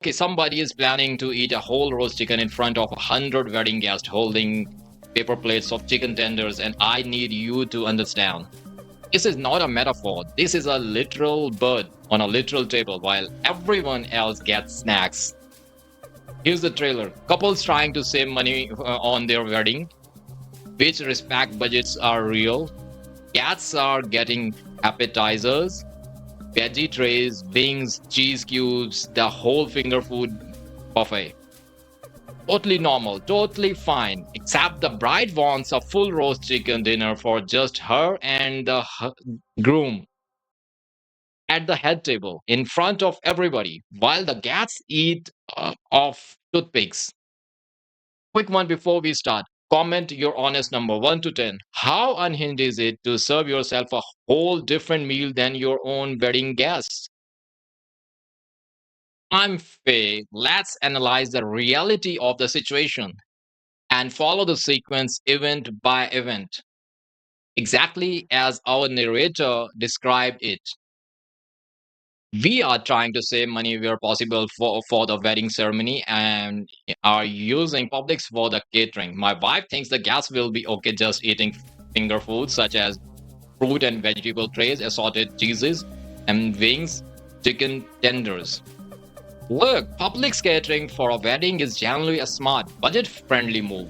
Okay, somebody is planning to eat a whole roast chicken in front of 100 wedding guests holding paper plates of chicken tenders, and I need you to understand. This is not a metaphor. This is a literal bird on a literal table while everyone else gets snacks. Here's the trailer. Couples trying to save money on their wedding. Which respect budgets are real. Cats are getting appetizers, veggie trays, wings, cheese cubes, the whole finger food buffet. Totally normal, totally fine, except the bride wants a full roast chicken dinner for just her and the groom at the head table in front of everybody while the guests eat off toothpicks. Quick one before we start. Comment your honest number 1 to 10. How unhinged is it to serve yourself a whole different meal than your own wedding guests? I'm Faye. Let's analyze the reality of the situation and follow the sequence event by event, exactly as our narrator described it. We are trying to save money where possible for the wedding ceremony and are using Publix for the catering. My wife thinks the guests will be okay just eating finger foods such as fruit and vegetable trays, assorted cheeses, and wings, chicken tenders. Look, Publix catering for a wedding is generally a smart, budget friendly move.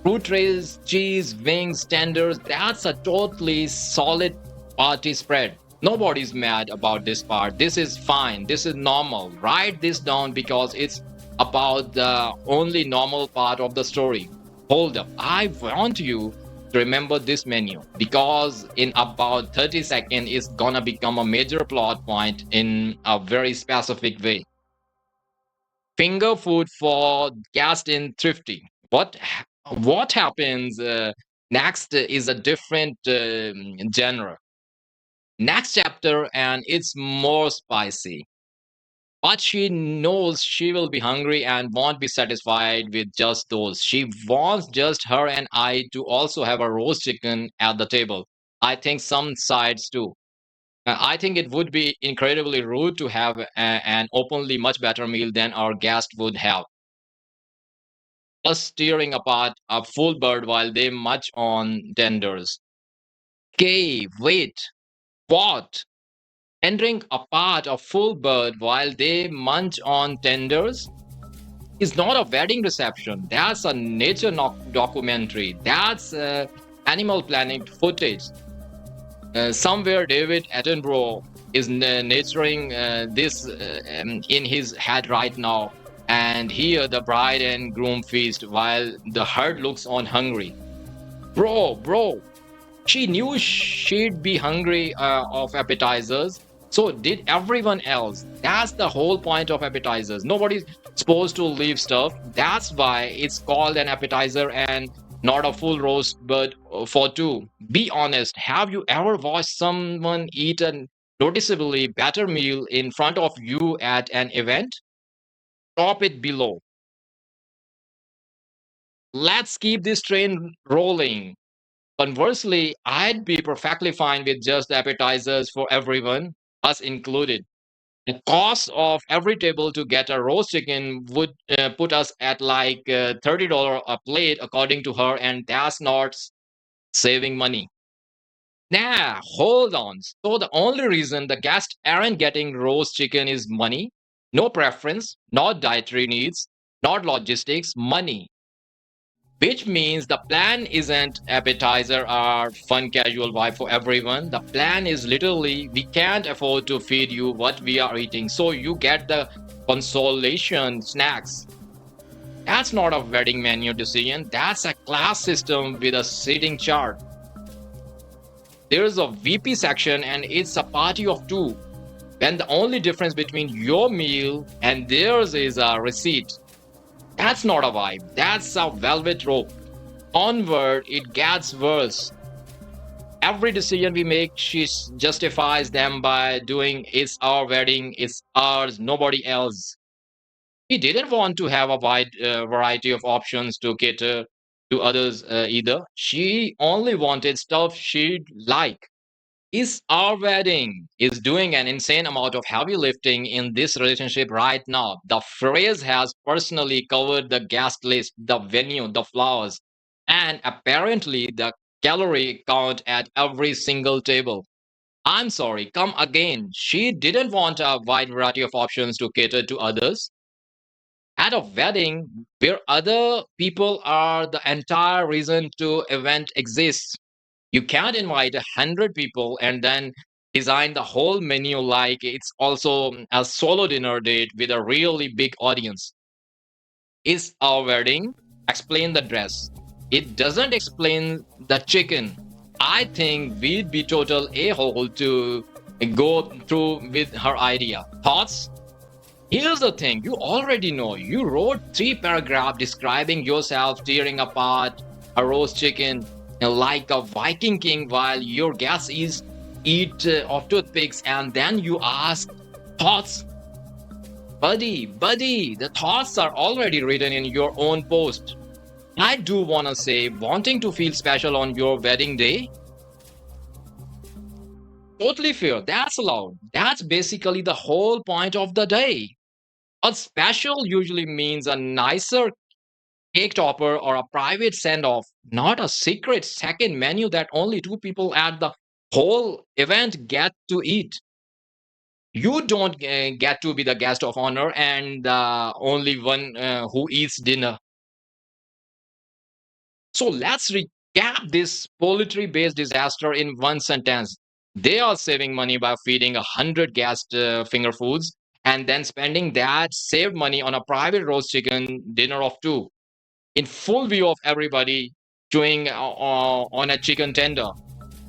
Fruit trays, cheese, wings, tenders, that's a totally solid party spread. Nobody's mad about this part. This is fine. This is normal. Write this down because it's about the only normal part of the story. Hold up. I want you to remember this menu because in about 30 seconds, it's gonna become a major plot point in a very specific way. Finger food for guests in thrifty. What happens next is a different genre. Next chapter, and it's more spicy. But she knows she will be hungry and won't be satisfied with just those. She wants just her and I to also have a roast chicken at the table. I think some sides too. I think it would be incredibly rude to have an openly much better meal than our guest would have. Us tearing apart a full bird while they munch on tenders. Okay, wait, what? Tearing apart a full bird while they munch on tenders is not a wedding reception. That's a nature documentary. That's animal planet footage. Somewhere David Attenborough is naturing this in his head right now. And here the bride and groom feast while the herd looks on hungry. Bro, she knew she'd be hungry of appetizers. So did everyone else. That's the whole point of appetizers. Nobody's supposed to leave stuff. That's why it's called an appetizer and not a full roast but for two. Be honest. Have you ever watched someone eat a noticeably better meal in front of you at an event? Stop it below. Let's keep this train rolling. Conversely, I'd be perfectly fine with just appetizers for everyone, us included. The cost of every table to get a roast chicken would put us at like $30 a plate, according to her, and that's not saving money. Nah, hold on. So the only reason the guests aren't getting roast chicken is money? No preference, not dietary needs, not logistics, money. Which means the plan isn't appetizer or fun casual vibe for everyone. The plan is literally we can't afford to feed you what we are eating, so you get the consolation snacks. That's not a wedding menu decision. That's a class system with a seating chart. There's a VP section and it's a party of two. When the only difference between your meal and theirs is a receipt. That's not a vibe. That's a velvet rope. Onward, it gets worse. Every decision we make, she justifies them by doing it's our wedding, it's ours, nobody else. He didn't want to have a wide variety of options to cater to others either. She only wanted stuff she'd like. Is our wedding is doing an insane amount of heavy lifting in this relationship right now. The phrase has personally covered the guest list, the venue, the flowers, and apparently the calorie count at every single table. I'm sorry, come again. She didn't want a wide variety of options to cater to others. At a wedding where other people are the entire reason to event exists, you can't invite 100 people and then design the whole menu like it's also a solo dinner date with a really big audience. Is our wedding explain the dress? It doesn't explain the chicken. I think we'd be total a-hole to go through with her idea. Thoughts? Here's the thing, you already know. You wrote 3 paragraphs describing yourself tearing apart a roast chicken like a Viking king while your guests eat of toothpicks, and then you ask thoughts. Buddy, the thoughts are already written in your own post. I do want to say, wanting to feel special on your wedding day, totally fair. That's allowed. That's basically the whole point of the day. A special usually means a nicer cake topper or a private send off, not a secret second menu that only 2 people at the whole event get to eat. You don't get to be the guest of honor and the only one who eats dinner. So let's recap this poultry based disaster in one sentence. They are saving money by feeding 100 guest finger foods and then spending that saved money on a private roast chicken dinner of two in full view of everybody chewing on a chicken tender.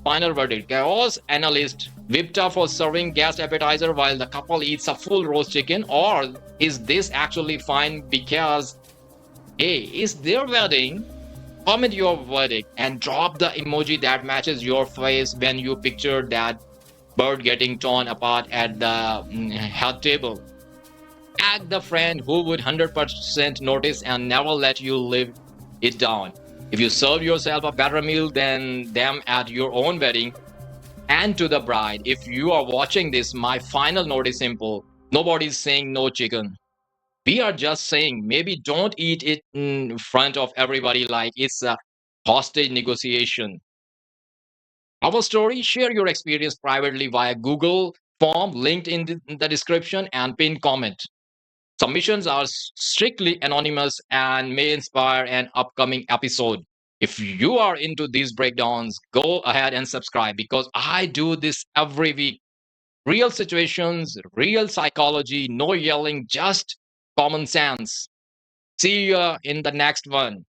Final verdict, chaos analyst whipped up for serving guest appetizer while the couple eats a full roast chicken, or is this actually fine because, hey, is their wedding? Comment your verdict and drop the emoji that matches your face when you picture that bird getting torn apart at the head table. Act the friend who would 100% notice and never let you live it down. If you serve yourself a better meal than them at your own wedding, and to the bride, if you are watching this, my final note is simple. Nobody's saying no chicken. We are just saying maybe don't eat it in front of everybody like it's a hostage negotiation. Our story, share your experience privately via Google form linked in the description and pin comment. Submissions are strictly anonymous and may inspire an upcoming episode. If you are into these breakdowns, go ahead and subscribe because I do this every week. Real situations, real psychology, no yelling, just common sense. See you in the next one.